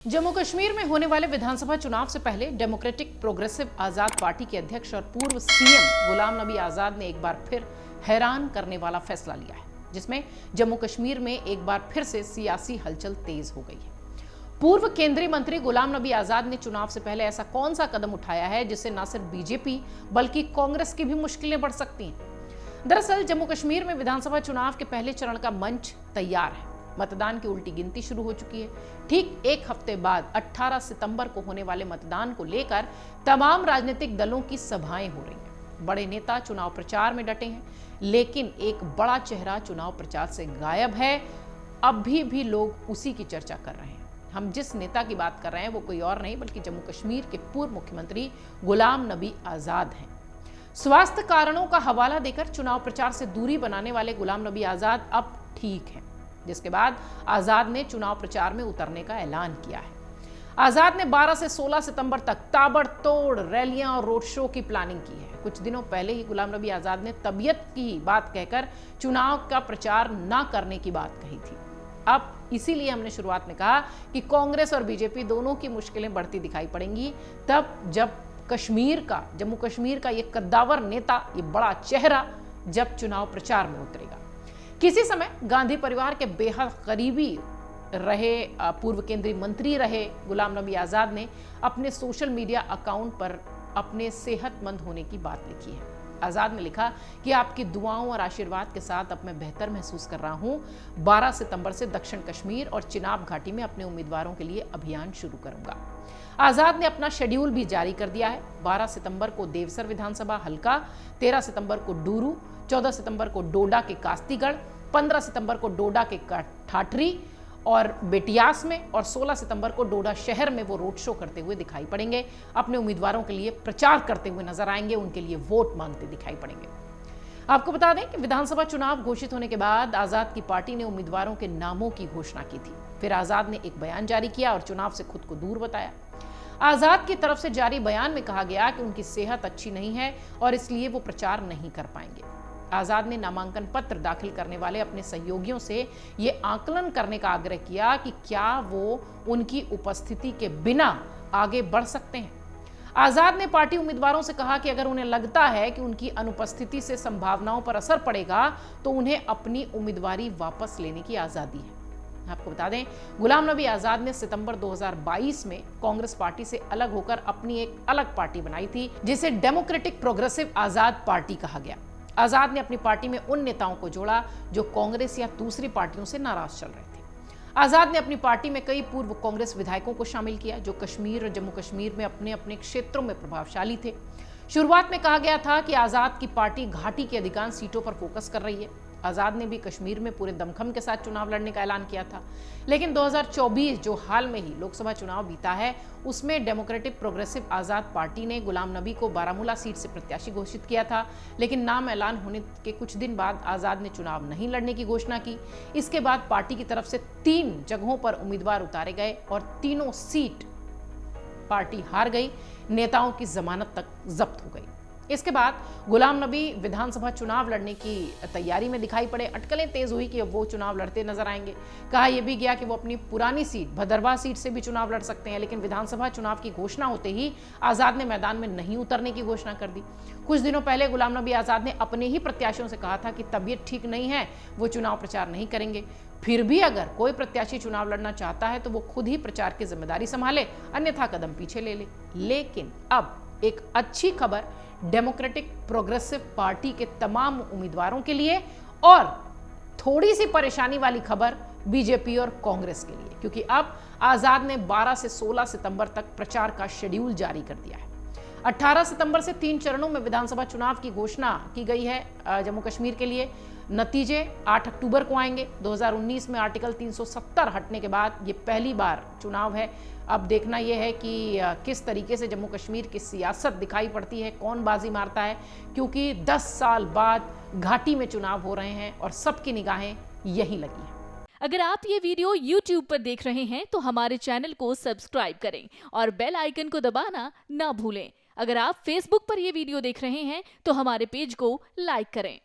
जम्मू कश्मीर में होने वाले विधानसभा चुनाव से पहले डेमोक्रेटिक प्रोग्रेसिव आजाद पार्टी के अध्यक्ष और पूर्व सीएम गुलाम नबी आजाद ने एक बार फिर हैरान करने वाला फैसला लिया है, जिसमें जम्मू कश्मीर में एक बार फिर से सियासी हलचल तेज हो गई है। पूर्व केंद्रीय मंत्री गुलाम नबी आजाद ने चुनाव से पहले ऐसा कौन सा कदम उठाया है जिससे न सिर्फ बीजेपी बल्कि कांग्रेस की भी मुश्किलें बढ़ सकती हैं। दरअसल जम्मू कश्मीर में विधानसभा चुनाव के पहले चरण का मंच तैयार है। मतदान की उल्टी गिनती शुरू हो चुकी है। ठीक एक हफ्ते बाद 18 सितंबर को होने वाले मतदान को लेकर तमाम राजनीतिक दलों की सभाएं हो रही हैं। बड़े नेता चुनाव प्रचार में डटे हैं, लेकिन एक बड़ा चेहरा चुनाव प्रचार से गायब है। अभी भी लोग उसी की चर्चा कर रहे हैं। हम जिस नेता की बात कर रहे हैं वो कोई और नहीं बल्कि जम्मू कश्मीर के पूर्व मुख्यमंत्री गुलाम नबी आजाद हैं। स्वास्थ्य कारणों का हवाला देकर चुनाव प्रचार से दूरी बनाने वाले गुलाम नबी आजाद अब ठीक हैं, जिसके बाद आजाद ने चुनाव प्रचार में उतरने का ऐलान किया है। आजाद ने 12 से 16 सितंबर तक ताबड़तोड़ रैलियां और रोड शो की प्लानिंग की है। कुछ दिनों पहले ही गुलाम नबी आजाद ने तबीयत की बात कहकर चुनाव का प्रचार न करने की बात कही थी। अब इसीलिए हमने शुरुआत में कहा कि कांग्रेस और बीजेपी दोनों की मुश्किलें बढ़ती दिखाई पड़ेंगी तब जब जम्मू कश्मीर का ये कद्दावर नेता, ये बड़ा चेहरा जब चुनाव प्रचार में उतरेगा। किसी समय गांधी परिवार के बेहद करीबी रहे पूर्व केंद्रीय मंत्री रहे गुलाम नबी आजाद ने अपने सोशल मीडिया अकाउंट पर अपने सेहतमंद होने की बात लिखी है। आजाद ने लिखा कि आपकी दुआओं और आशीर्वाद के साथ अब मैं बेहतर महसूस कर रहा हूं। 12 सितंबर से दक्षिण कश्मीर और चिनाब घाटी में अपने उम्मीदवारों के लिए अभियान शुरू करूंगा। आजाद ने अपना शेड्यूल भी जारी कर दिया है। 12 सितंबर को देवसर विधानसभा हल्का, 13 सितंबर को डूरू, 14 सितंबर को डोडा के कास्तीगढ़, 15 सितंबर को डोडा के ठाठरी और बेटियास में और 16 सितंबर को डोडा शहर में वो रोड शो करते हुए दिखाई पड़ेंगे। अपने उम्मीदवारों के लिए प्रचार करते हुए नजर आएंगे, उनके लिए वोट मांगते दिखाई पड़ेंगे। आपको बता दें कि विधानसभा चुनाव घोषित होने के बाद आजाद की पार्टी ने उम्मीदवारों के नामों की घोषणा की थी। फिर आजाद ने एक बयान जारी किया और चुनाव से खुद को दूर बताया। आजाद की तरफ से जारी बयान में कहा गया कि उनकी सेहत अच्छी नहीं है और इसलिए वो प्रचार नहीं कर पाएंगे। आजाद ने नामांकन पत्र दाखिल करने वाले अपने सहयोगियों से ये आकलन करने का आग्रह किया कि क्या वो उनकी उपस्थिति के बिना आगे बढ़ सकते हैं। आजाद ने पार्टी उम्मीदवारों से कहा कि अगर उन्हें लगता है कि उनकी अनुपस्थिति से संभावनाओं पर असर पड़ेगा तो उन्हें अपनी उम्मीदवारी वापस लेने की आजादी है। आपको बता दें, गुलाम नबी आजाद ने सितंबर 2022 में कांग्रेस पार्टी से अलग होकर अपनी एक अलग पार्टी बनाई थी, जिसे डेमोक्रेटिक प्रोग्रेसिव आजाद पार्टी कहा गया। आजाद ने अपनी पार्टी में उन नेताओं को जोड़ा जो कांग्रेस या दूसरी पार्टियों से नाराज चल रहे थे। आजाद ने अपनी पार्टी में कई पूर्व कांग्रेस विधायकों को शामिल किया जो कश्मीर और जम्मू कश्मीर में अपने अपने क्षेत्रों में प्रभावशाली थे। शुरुआत में कहा गया था कि आजाद की पार्टी घाटी की अधिकांश सीटों पर फोकस कर रही है। आजाद ने भी कश्मीर में पूरे दमखम के साथ चुनाव लड़ने का ऐलान किया था, लेकिन 2024 जो हाल में ही लोकसभा चुनाव बीता है उसमें डेमोक्रेटिक प्रोग्रेसिव आजाद पार्टी ने गुलाम नबी को बारामूला सीट से प्रत्याशी घोषित किया था, लेकिन नाम ऐलान होने के कुछ दिन बाद आजाद ने चुनाव नहीं लड़ने की घोषणा की। इसके बाद पार्टी की तरफ से 3 जगहों पर उम्मीदवार उतारे गए और तीनों सीट पार्टी हार गई। नेताओं की जमानत तक जब्त हो गई। इसके बाद गुलाम नबी विधानसभा चुनाव लड़ने की तैयारी में दिखाई पड़े। अटकलें तेज हुई कि अब वो चुनाव लड़ते नजर आएंगे। कहा यह भी गया कि वो अपनी पुरानी सीट भदरवा सीट से भी चुनाव लड़ सकते हैं, लेकिन विधानसभा चुनाव की घोषणा होते ही आजाद ने मैदान में नहीं उतरने की घोषणा कर दी। कुछ दिनों पहले गुलाम नबी आजाद ने अपने ही प्रत्याशियों से कहा था कि तबीयत ठीक नहीं है, वो चुनाव प्रचार नहीं करेंगे। फिर भी अगर कोई प्रत्याशी चुनाव लड़ना चाहता है तो वो खुद ही प्रचार की जिम्मेदारी संभाले, अन्यथा कदम पीछे ले ले। लेकिन अब एक अच्छी खबर डेमोक्रेटिक प्रोग्रेसिव पार्टी के तमाम उम्मीदवारों के लिए और थोड़ी सी परेशानी वाली खबर बीजेपी और कांग्रेस के लिए, क्योंकि अब आजाद ने 12 से 16 सितंबर तक प्रचार का शेड्यूल जारी कर दिया है। 18 सितंबर से 3 चरणों में विधानसभा चुनाव की घोषणा की गई है जम्मू कश्मीर के लिए। नतीजे 8 अक्टूबर को आएंगे। 2019 में आर्टिकल 370 हटने के बाद ये पहली बार चुनाव है। अब देखना यह है कि किस तरीके से जम्मू कश्मीर की सियासत दिखाई पड़ती है, कौन बाजी मारता है, क्योंकि 10 साल बाद घाटी में चुनाव हो रहे हैं और सबकी निगाहें यही लगी हैं। अगर आप ये वीडियो YouTube पर देख रहे हैं तो हमारे चैनल को सब्सक्राइब करें और बेल आइकन को दबाना ना भूलें। अगर आप Facebook पर ये वीडियो देख रहे हैं तो हमारे पेज को लाइक करें।